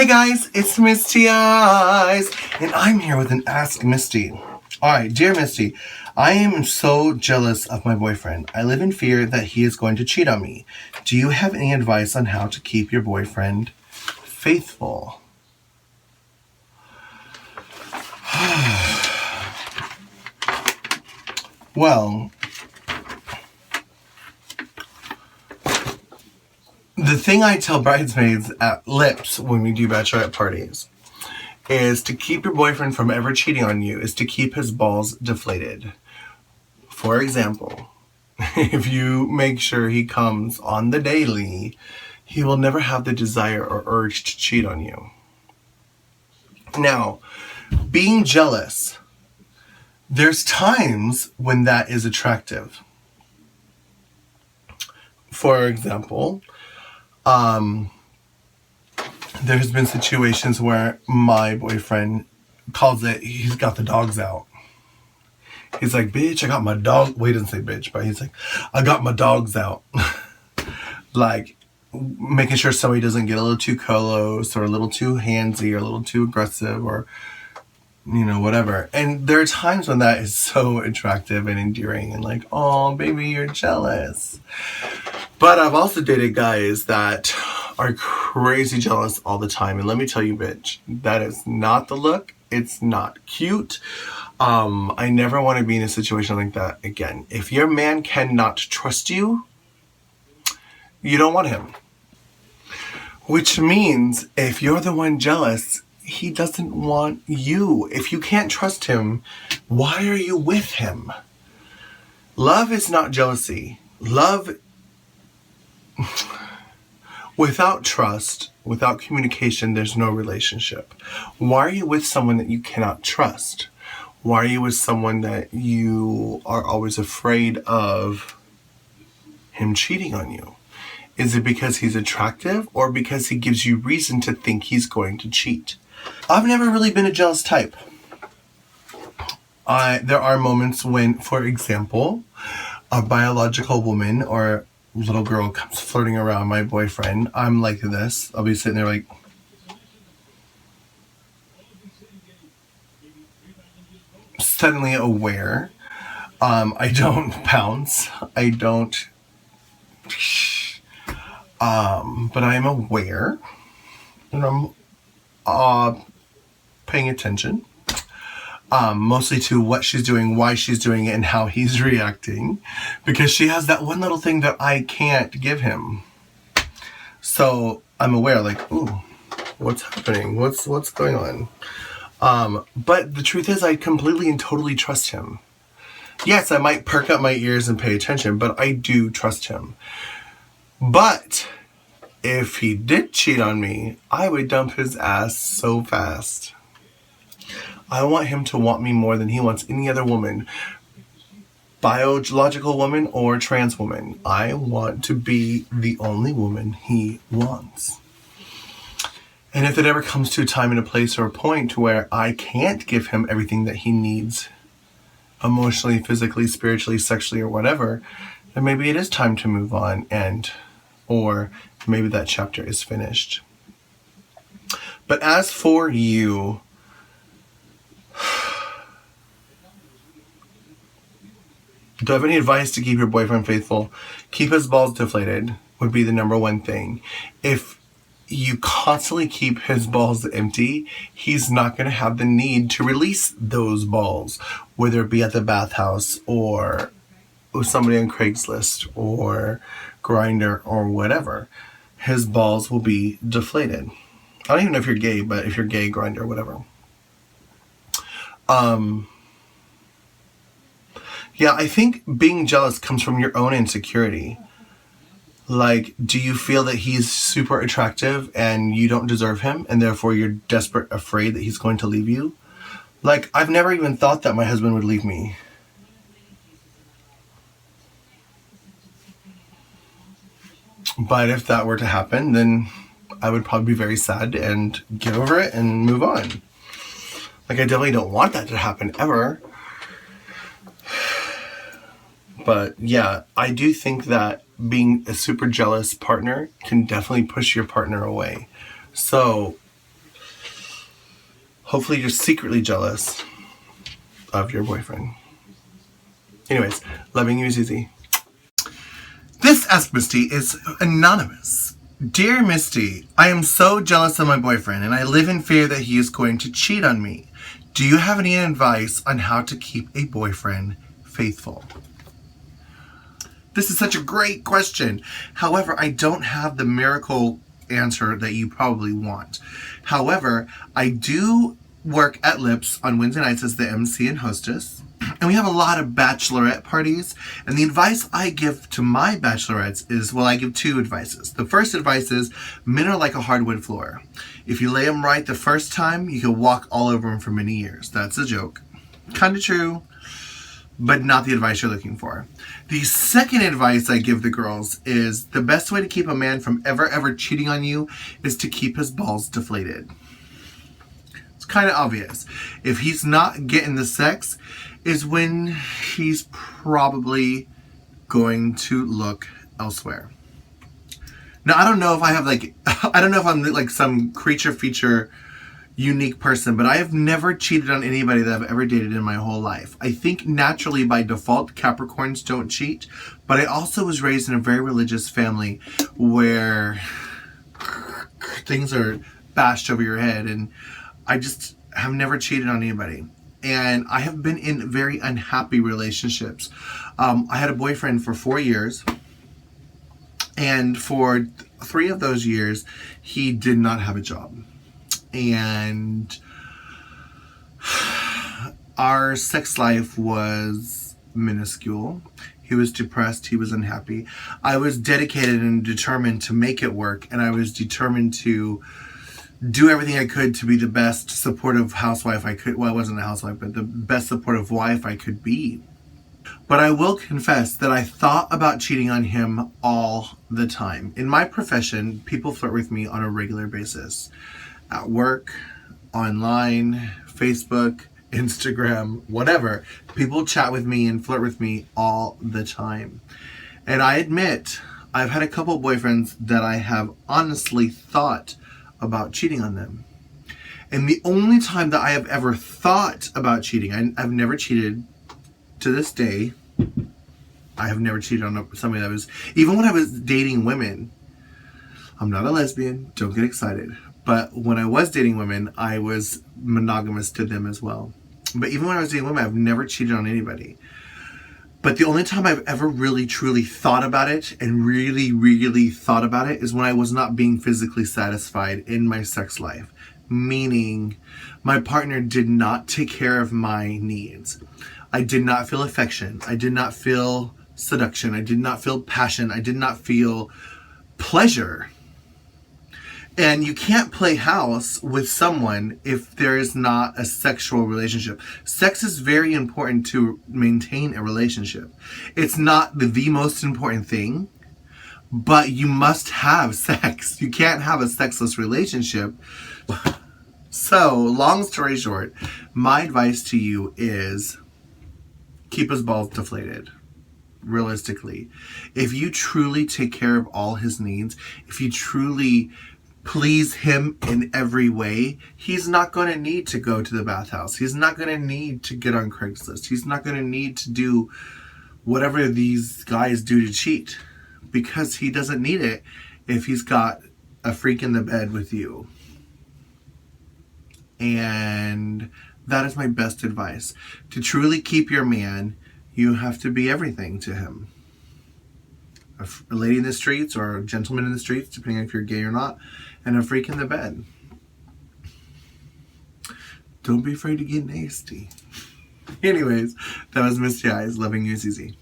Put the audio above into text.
Hey guys, it's Misty Eyez, and I'm here with an Ask Misty. Alright, dear Misty, I am so jealous of my boyfriend. I live in fear that he is going to cheat on me. Do you have any advice on how to keep your boyfriend faithful? Well, the thing I tell bridesmaids at lips when we do bachelorette parties is to keep your boyfriend from ever cheating on you is to keep his balls deflated. For example, if you make sure he comes on the daily, he will never have the desire or urge to cheat on you. Now, being jealous, there's times when that is attractive. For example, there's been situations where my boyfriend calls it, he's got the dogs out. He's like, bitch, I got my dog. Well, he doesn't say bitch, but he's like, I got my dogs out. Like, making sure somebody doesn't get a little too close or a little too handsy or a little too aggressive or, whatever. And there are times when that is so attractive and endearing and like, oh, baby, you're jealous. But I've also dated guys that are crazy jealous all the time. And let me tell you, bitch, that is not the look. It's not cute. I never want to be in a situation like that again. If your man cannot trust you, you don't want him. Which means if you're the one jealous, he doesn't want you. If you can't trust him, why are you with him? Love is not jealousy. Love, without trust, without communication, there's no relationship. Why are you with someone that you cannot trust? Why are you with someone that you are always afraid of him cheating on you? Is it because he's attractive or because he gives you reason to think he's going to cheat? I've never really been a jealous type. There are moments when, for example, a biological woman or little girl comes flirting around my boyfriend. I'm like this. I'll be sitting there like, suddenly aware. I don't pounce. I don't. But I'm aware, and I'm paying attention. Mostly to what she's doing, why she's doing it, and how he's reacting, because she has that one little thing that I can't give him. So I'm aware, like, ooh, what's happening? What's going on? But the truth is, I completely and totally trust him. Yes, I might perk up my ears and pay attention, but I do trust him. But if he did cheat on me, I would dump his ass so fast. I want him to want me more than he wants any other woman. Biological woman or trans woman. I want to be the only woman he wants. And if it ever comes to a time and a place or a point where I can't give him everything that he needs, emotionally, physically, spiritually, sexually, or whatever, then maybe it is time to move on, or maybe that chapter is finished. But as for you, do I have any advice to keep your boyfriend faithful? Keep his balls deflated would be the number one thing. If you constantly keep his balls empty, he's not going to have the need to release those balls, whether it be at the bathhouse or with somebody on Craigslist or Grindr or whatever. His balls will be deflated. I don't even know if you're gay, but if you're gay, Grindr, whatever. Yeah, I think being jealous comes from your own insecurity. Like, do you feel that he's super attractive and you don't deserve him, and therefore you're desperate, afraid that he's going to leave you? Like, I've never even thought that my husband would leave me. But if that were to happen, then I would probably be very sad and get over it and move on. Like, I definitely don't want that to happen ever. But yeah, I do think that being a super jealous partner can definitely push your partner away. So Hopefully you're secretly jealous of your boyfriend. Anyways, loving you, Zizi. This Ask Misty is anonymous. Dear Misty, I am so jealous of my boyfriend and I live in fear that he is going to cheat on me. Do you have any advice on how to keep a boyfriend faithful? This is such a great question. However, I don't have the miracle answer that you probably want. However, I do work at Lips on Wednesday nights as the MC and hostess. And we have a lot of bachelorette parties. And the advice I give to my bachelorettes is, well, I give two advices. The first advice is, men are like a hardwood floor. If you lay them right the first time, you can walk all over them for many years. That's a joke. Kind of true, but not the advice you're looking for. The second advice I give the girls is, the best way to keep a man from ever cheating on you is to keep his balls deflated. It's kind of obvious. If he's not getting the sex, is when he's probably going to look elsewhere. Now, I don't know if I have I don't know if I'm like some creature feature unique person, but I have never cheated on anybody that I've ever dated in my whole life. I think naturally by default, Capricorns don't cheat, but I also was raised in a very religious family where things are bashed over your head, and I just have never cheated on anybody. And I have been in very unhappy relationships. I had a boyfriend for 4 years. And for 3 of those years, he did not have a job. And our sex life was minuscule. He was depressed. He was unhappy. I was dedicated and determined to make it work. And I was determined to do everything I could to be the best supportive housewife I could. Well, I wasn't a housewife, but the best supportive wife I could be. But I will confess that I thought about cheating on him all the time. In my profession, people flirt with me on a regular basis. At work, online, Facebook, Instagram, whatever. People chat with me and flirt with me all the time. And I admit, I've had a couple boyfriends that I have honestly thought about cheating on them. And the only time that I have ever thought about cheating, I've never cheated to this day. I have never cheated on somebody that was, even when I was dating women, I'm not a lesbian, don't get excited. But when I was dating women, I was monogamous to them as well. But even when I was dating women, I've never cheated on anybody. But the only time I've ever really truly thought about it and really thought about it is when I was not being physically satisfied in my sex life. Meaning my partner did not take care of my needs. I did not feel affection. I did not feel seduction. I did not feel passion. I did not feel pleasure. And you can't play house with someone if there is not a sexual relationship. Sex is very important to maintain a relationship. It's not the most important thing, but you must have sex. You can't have a sexless relationship. So, long story short, my advice to you is keep his balls deflated. Realistically. If you truly take care of all his needs, if you truly please him in every way, he's not going to need to go to the bathhouse. He's not going to need to get on Craigslist. He's not going to need to do whatever these guys do to cheat, because he doesn't need it if he's got a freak in the bed with you. And that is my best advice. To truly keep your man, you have to be everything to him. A lady in the streets, or a gentleman in the streets, depending on if you're gay or not, and a freak in the bed. Don't be afraid to get nasty. Anyways, that was Misty Eyez, loving you, Zizi.